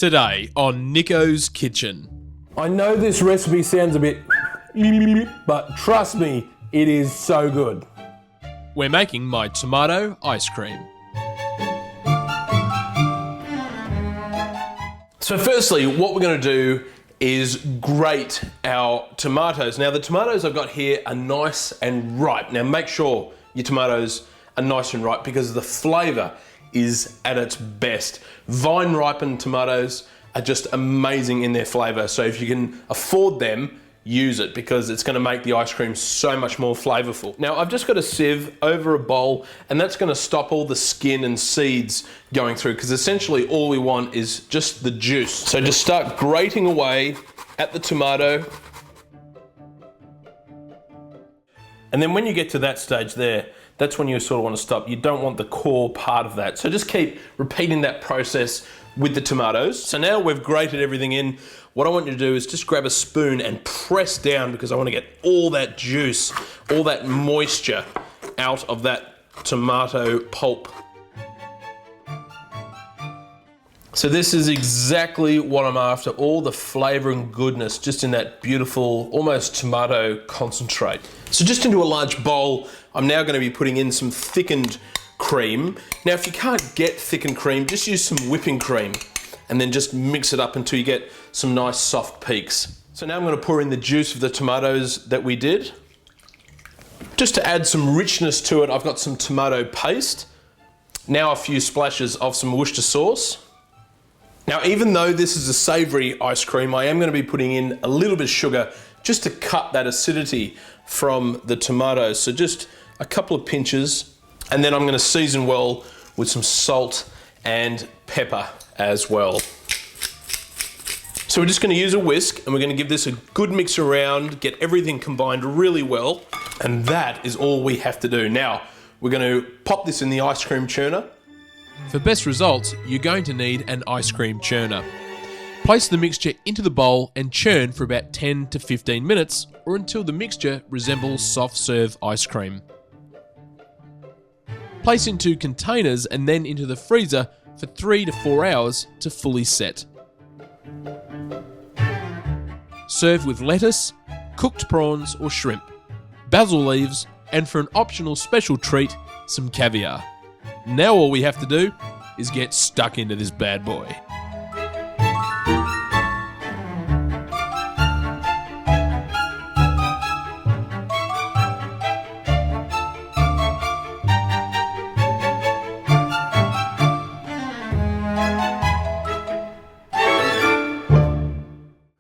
Today on Nicko's Kitchen. I know this recipe sounds a bit but trust me, it is so good. We're making my tomato ice cream. So firstly, what we're going to do is grate our tomatoes. Now the tomatoes I've got here are nice and ripe. Now make sure your tomatoes are nice and ripe because the flavour is at its best. Vine ripened tomatoes are just amazing in their flavour. So if you can afford them, use it because it's going to make the ice cream so much more flavourful. Now I've just got a sieve over a bowl and that's going to stop all the skin and seeds going through because essentially all we want is just the juice. So just start grating away at the tomato. And then when you get to that stage there, that's when you sort of want to stop. You don't want the core part of that. So just keep repeating that process with the tomatoes. So now we've grated everything in. What I want you to do is just grab a spoon and press down because I want to get all that juice, all that moisture out of that tomato pulp. So this is exactly what I'm after, all the flavour and goodness just in that beautiful, almost tomato concentrate. So just into a large bowl, I'm now going to be putting in some thickened cream. Now if you can't get thickened cream, just use some whipping cream and then just mix it up until you get some nice soft peaks. So now I'm going to pour in the juice of the tomatoes that we did. Just to add some richness to it, I've got some tomato paste. Now a few splashes of some Worcestershire sauce. Now, even though this is a savoury ice cream, I am going to be putting in a little bit of sugar just to cut that acidity from the tomatoes. So just a couple of pinches, and then I'm going to season well with some salt and pepper as well. So we're just going to use a whisk and we're going to give this a good mix around, get everything combined really well, and that is all we have to do. Now, we're going to pop this in the ice cream churner. For best results, you're going to need an ice cream churner. Place the mixture into the bowl and churn for about 10 to 15 minutes or until the mixture resembles soft serve ice cream. Place into containers and then into the freezer for 3 to 4 hours to fully set. Serve with lettuce, cooked prawns or shrimp, basil leaves, and for an optional special treat, some caviar. Now all we have to do is get stuck into this bad boy.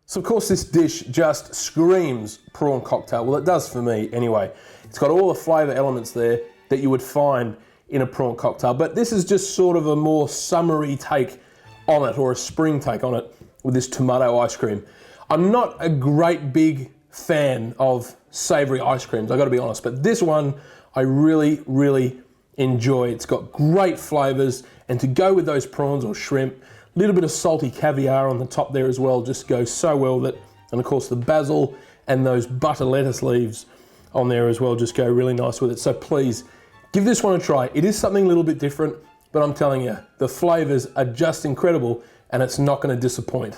So of course this dish just screams prawn cocktail. Well, it does for me anyway. It's got all the flavour elements there that you would find in a prawn cocktail, but this is just sort of a more summery take on it, or a spring take on it with this tomato ice cream. I'm not a great big fan of savoury ice creams, I gotta be honest, but this one I really, really enjoy. It's got great flavours, and to go with those prawns or shrimp, a little bit of salty caviar on the top there as well just goes so well with it, and of course the basil and those butter lettuce leaves on there as well just go really nice with it. So please, give this one a try. It is something a little bit different, but I'm telling you, the flavours are just incredible and it's not going to disappoint.